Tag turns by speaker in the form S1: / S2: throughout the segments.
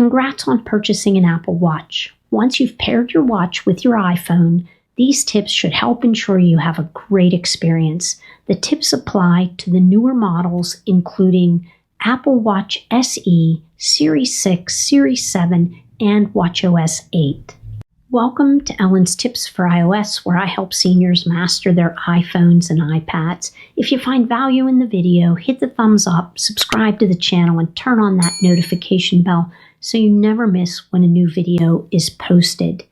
S1: Congrats on purchasing an Apple Watch. Once you've paired your watch with your iPhone, these tips should help ensure you have a great experience. The tips apply to the newer models, including Apple Watch SE, Series 6, Series 7, and watchOS 8. Welcome to Ellen's Tips for iOS, where I help seniors master their iPhones and iPads. If you find value in the video, hit the thumbs up, subscribe to the channel, and turn on that notification bell so you never miss when a new video is posted.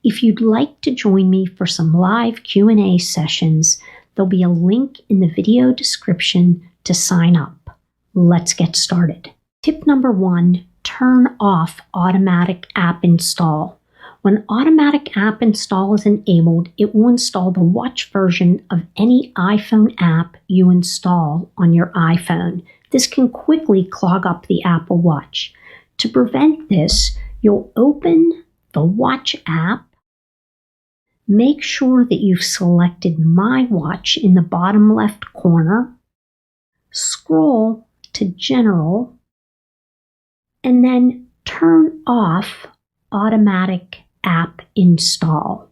S1: If you'd like to join me for some live Q&A sessions, there'll be a link in the video description to sign up. Let's get started. Tip number 1, turn off automatic app install. When automatic app install is enabled, it will install the watch version of any iPhone app you install on your iPhone. This can quickly clog up the Apple Watch. To prevent this, you'll open the Watch app. Make sure that you've selected My Watch in the bottom left corner. Scroll to General, and then turn off automatic app install.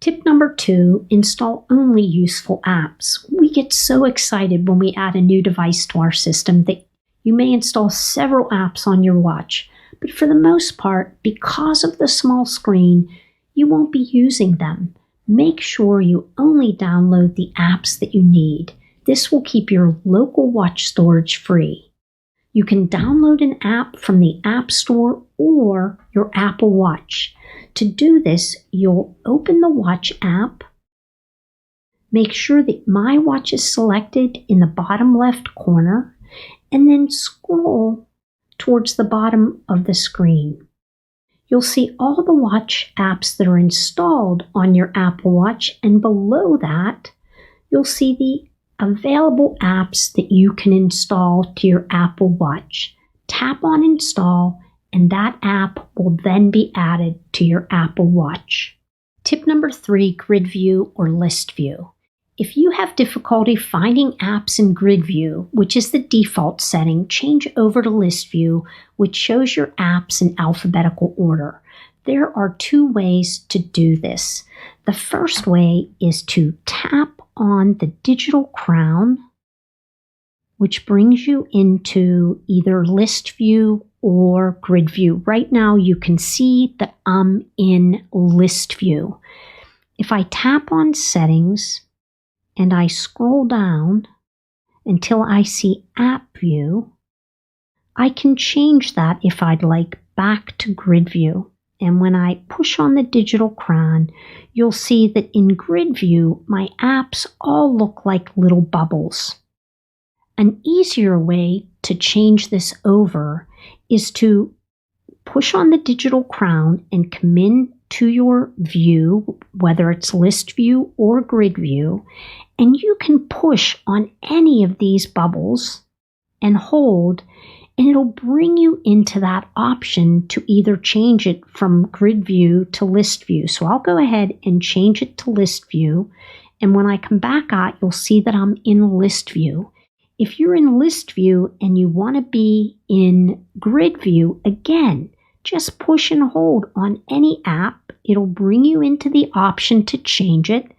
S1: Tip number 2, install only useful apps. We get so excited when we add a new device to our system that you may install several apps on your watch, but for the most part, because of the small screen, you won't be using them. Make sure you only download the apps that you need. This will keep your local watch storage free. You can download an app from the App Store or your Apple Watch. To do this, you'll open the Watch app. Make sure that My Watch is selected in the bottom left corner, and then scroll towards the bottom of the screen. You'll see all the watch apps that are installed on your Apple Watch, and below that, you'll see the available apps that you can install to your Apple Watch. Tap on Install, and that app will then be added to your Apple Watch. Tip number 3, Grid View or List View. If you have difficulty finding apps in Grid View, which is the default setting, change over to List View, which shows your apps in alphabetical order. There are 2 ways to do this. The first way is to tap on the digital crown, which brings you into either List View or Grid View. Right now, you can see that I'm in List View. If I tap on Settings and I scroll down until I see App View, I can change that if I'd like back to Grid View. And when I push on the digital crown, you'll see that in Grid View, my apps all look like little bubbles. An easier way to change this over is to push on the digital crown and come in to your view, whether it's List View or Grid View, and you can push on any of these bubbles and hold, and it'll bring you into that option to either change it from Grid View to List View. So I'll go ahead and change it to List View, and when I come back out, you'll see that I'm in List View. If you're in List View and you want to be in Grid View, again, just push and hold on any app. It'll bring you into the option to change it.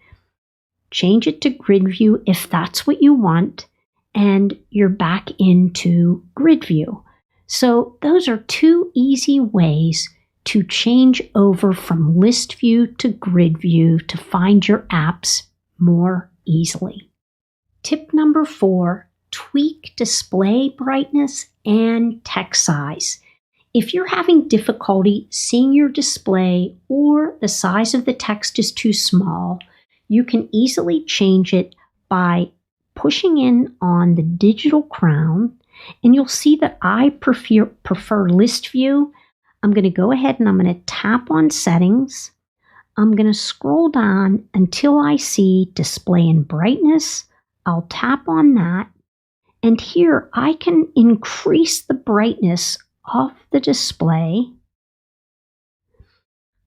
S1: Change it to Grid View if that's what you want, and you're back into Grid View. So those are 2 easy ways to change over from List View to Grid View to find your apps more easily. Tip number 4, tweak display brightness and text size. If you're having difficulty seeing your display or the size of the text is too small, you can easily change it by pushing in on the digital crown, and you'll see that I prefer List View. I'm going to go ahead and I'm going to tap on Settings. I'm going to scroll down until I see Display and Brightness. I'll tap on that, and here I can increase the brightness of the display.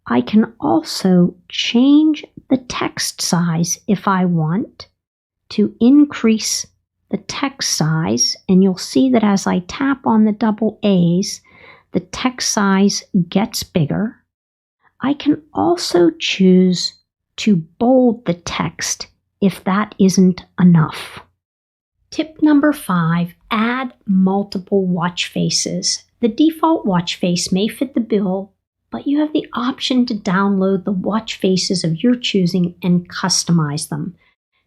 S1: I can also change the text size if I want to increase the text size, and you'll see that as I tap on the double A's the text size gets bigger. I can also choose to bold the text if that isn't enough. Tip number 5, add multiple watch faces. The default watch face may fit the bill, but you have the option to download the watch faces of your choosing and customize them.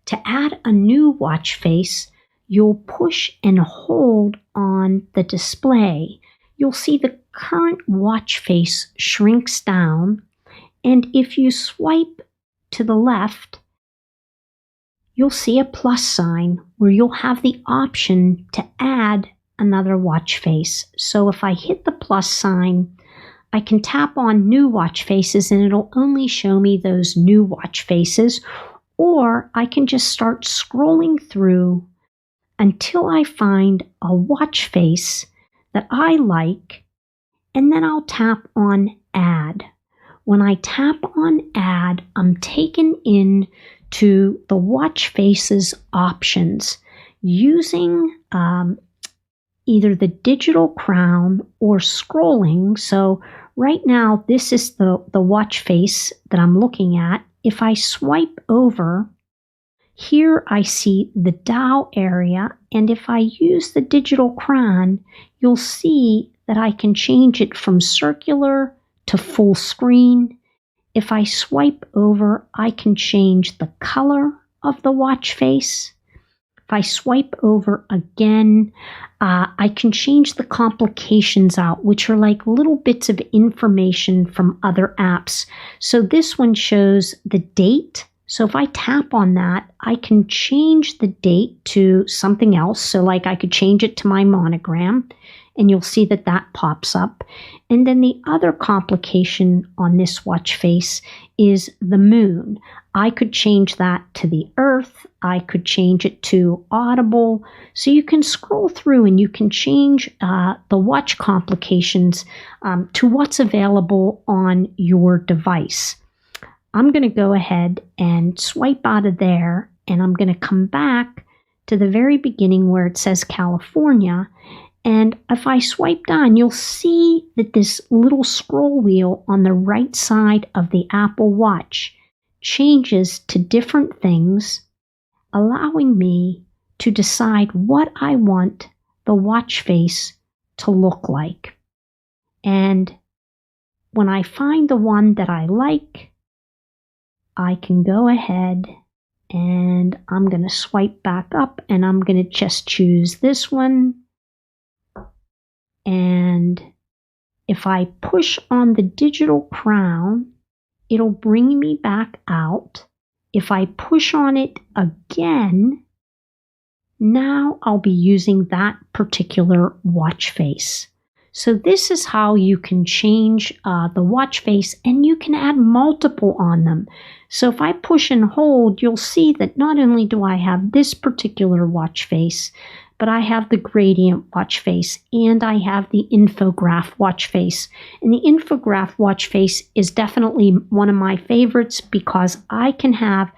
S1: To add a new watch face, you'll push and hold on the display. You'll see the current watch face shrinks down, and if you swipe to the left, you'll see a plus sign where you'll have the option to add another watch face. So if I hit the plus sign, I can tap on new watch faces and it'll only show me those new watch faces, or I can just start scrolling through until I find a watch face that I like, and then I'll tap on add. When I tap on add, I'm taken in to the watch faces options using either the digital crown or scrolling. So right now, this is the watch face that I'm looking at. If I swipe over, here I see the dial area, and if I use the digital crown, you'll see that I can change it from circular to full screen. If I swipe over, I can change the color of the watch face. If I swipe over again, I can change the complications out, which are like little bits of information from other apps. So this one shows the date. So if I tap on that, I can change the date to something else. So like I could change it to my monogram, and you'll see that that pops up. And then the other complication on this watch face is the moon. I could change that to the earth. I could change it to audible. So you can scroll through and you can change the watch complications to what's available on your device. I'm going to go ahead and swipe out of there, and I'm going to come back to the very beginning where it says California. And if I swipe down, you'll see that this little scroll wheel on the right side of the Apple Watch changes to different things, allowing me to decide what I want the watch face to look like. And when I find the one that I like, I can go ahead and I'm going to swipe back up, and I'm going to just choose this one. And if I push on the digital crown, it'll bring me back out. If I push on it again, now I'll be using that particular watch face. So this is how you can change the watch face, and you can add multiple on them. So if I push and hold, you'll see that not only do I have this particular watch face, but I have the gradient watch face, and I have the infograph watch face. And the infograph watch face is definitely one of my favorites because I can have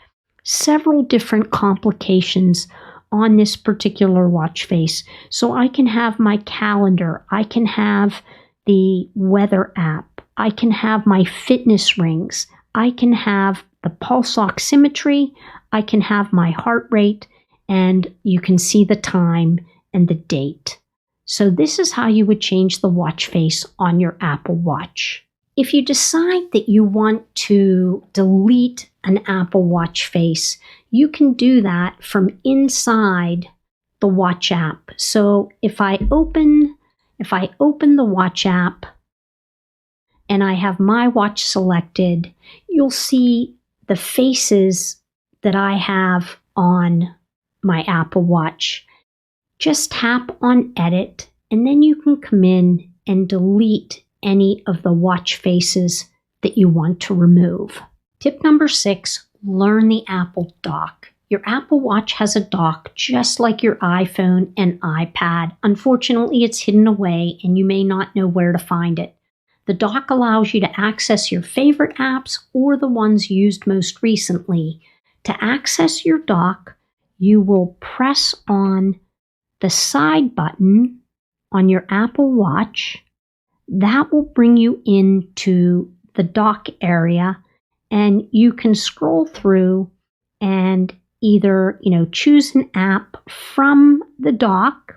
S1: several different complications on this particular watch face. So I can have my calendar, I can have the weather app, I can have my fitness rings, I can have the pulse oximetry, I can have my heart rate, and you can see the time and the date. So this is how you would change the watch face on your Apple Watch. If you decide that you want to delete an Apple Watch face, you can do that from inside the Watch app. So if I open the Watch app and I have my watch selected, you'll see the faces that I have on my Apple Watch. Just tap on edit, and then you can come in and delete any of the watch faces that you want to remove. Tip number 6, learn the Apple dock. Your Apple Watch has a dock just like your iPhone and iPad. Unfortunately, it's hidden away and you may not know where to find it. The dock allows you to access your favorite apps or the ones used most recently. To access your dock, you will press on the side button on your Apple Watch. That will bring you into the dock area, and you can scroll through and either, choose an app from the dock,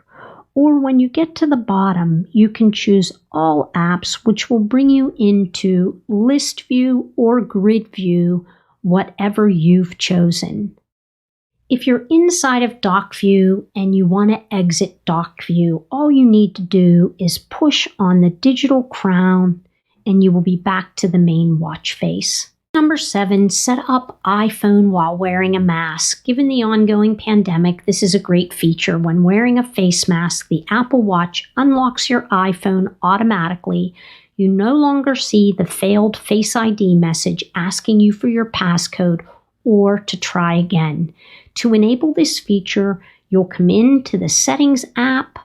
S1: or when you get to the bottom, you can choose all apps, which will bring you into list view or grid view, whatever you've chosen. If you're inside of dock view and you want to exit dock view, all you need to do is push on the digital crown and you will be back to the main watch face. Number 7, set up iPhone while wearing a mask. Given the ongoing pandemic, this is a great feature. When wearing a face mask, the Apple Watch unlocks your iPhone automatically. You no longer see the failed Face ID message asking you for your passcode or to try again. To enable this feature, you'll come into the Settings app.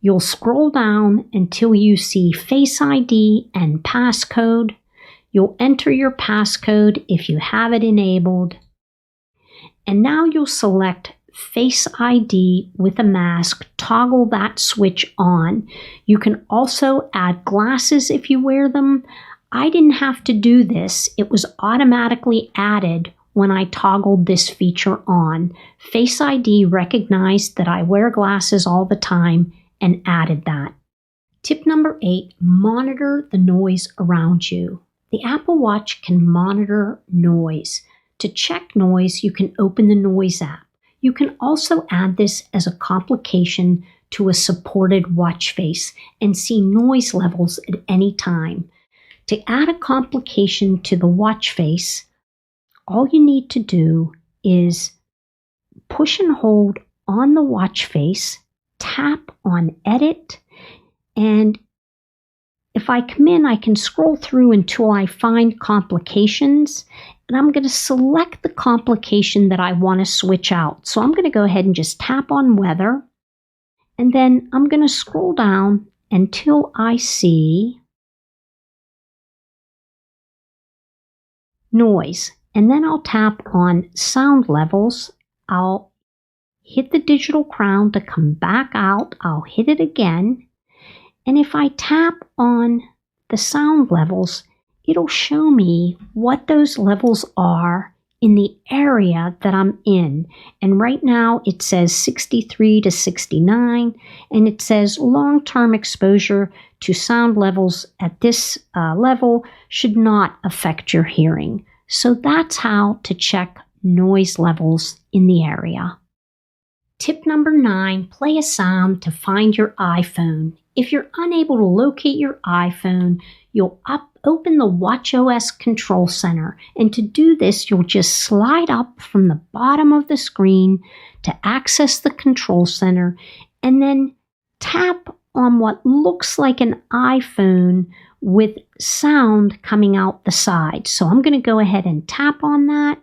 S1: You'll scroll down until you see Face ID and passcode. You'll enter your passcode if you have it enabled. And now you'll select Face ID with a mask, toggle that switch on. You can also add glasses if you wear them. I didn't have to do this. It was automatically added when I toggled this feature on. Face ID recognized that I wear glasses all the time and added that. Tip number 8, monitor the noise around you. The Apple Watch can monitor noise. To check noise, you can open the Noise app. You can also add this as a complication to a supported watch face and see noise levels at any time. To add a complication to the watch face, all you need to do is push and hold on the watch face, tap on Edit, and if I come in, I can scroll through until I find complications, and I'm going to select the complication that I want to switch out. So I'm going to go ahead and just tap on Weather, and then I'm going to scroll down until I see Noise, and then I'll tap on Sound Levels. I'll hit the digital crown to come back out. I'll hit it again. And if I tap on the sound levels, it'll show me what those levels are in the area that I'm in. And right now it says 63 to 69, and it says long-term exposure to sound levels at this level should not affect your hearing. So that's how to check noise levels in the area. Tip number 9, play a sound to find your iPhone. If you're unable to locate your iPhone, you'll open the watchOS Control Center. And to do this, you'll just slide up from the bottom of the screen to access the Control Center, and then tap on what looks like an iPhone with sound coming out the side. So I'm going to go ahead and tap on that.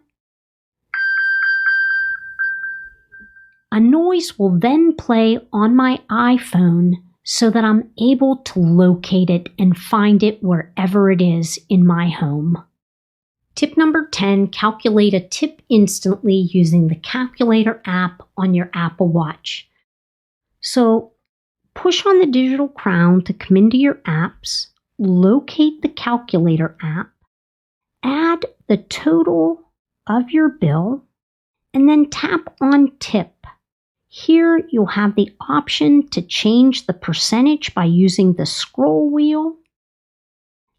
S1: A noise will then play on my iPhone so that I'm able to locate it and find it wherever it is in my home. Tip number 10, calculate a tip instantly using the Calculator app on your Apple Watch. So push on the digital crown to come into your apps, locate the Calculator app, add the total of your bill, and then tap on Tip. Here you'll have the option to change the percentage by using the scroll wheel.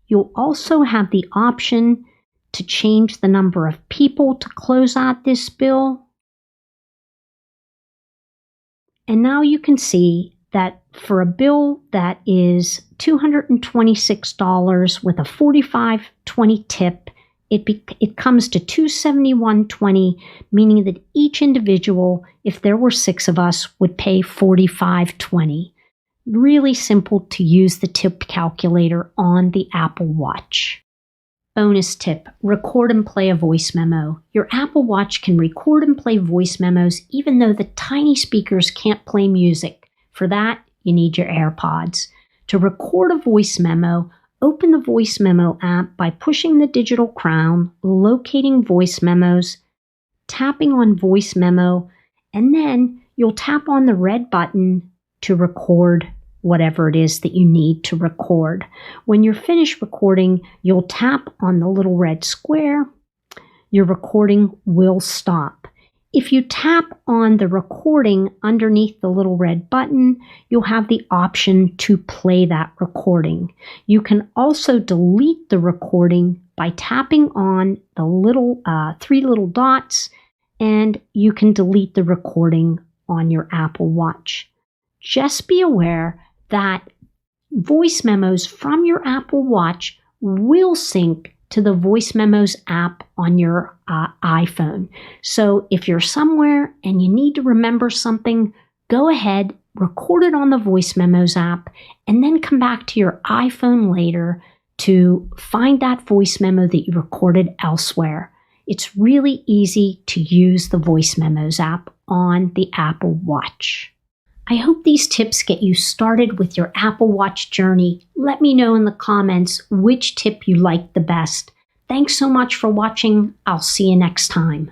S1: You'll also have the option to change the number of people to close out this bill. And now you can see that for a bill that is $226 with a $45.20 tip, it comes to $271.20, meaning that each individual, if there were 6 of us, would pay $45.20. Really simple to use the tip calculator on the Apple Watch. Bonus tip, record and play a voice memo. Your Apple Watch can record and play voice memos even though the tiny speakers can't play music. For that, you need your AirPods. To record a voice memo, open the Voice Memo app by pushing the digital crown, locating voice memos, tapping on Voice Memo, and then you'll tap on the red button to record whatever it is that you need to record. When you're finished recording, you'll tap on the little red square. Your recording will stop. If you tap on the recording underneath the little red button, you'll have the option to play that recording. You can also delete the recording by tapping on the little 3 little dots, and you can delete the recording on your Apple Watch. Just be aware that voice memos from your Apple Watch will sync to the Voice Memos app on your iPhone. So if you're somewhere and you need to remember something, go ahead, record it on the Voice Memos app, and then come back to your iPhone later to find that voice memo that you recorded elsewhere. It's really easy to use the Voice Memos app on the Apple Watch. I hope these tips get you started with your Apple Watch journey. Let me know in the comments which tip you liked the best. Thanks so much for watching. I'll see you next time.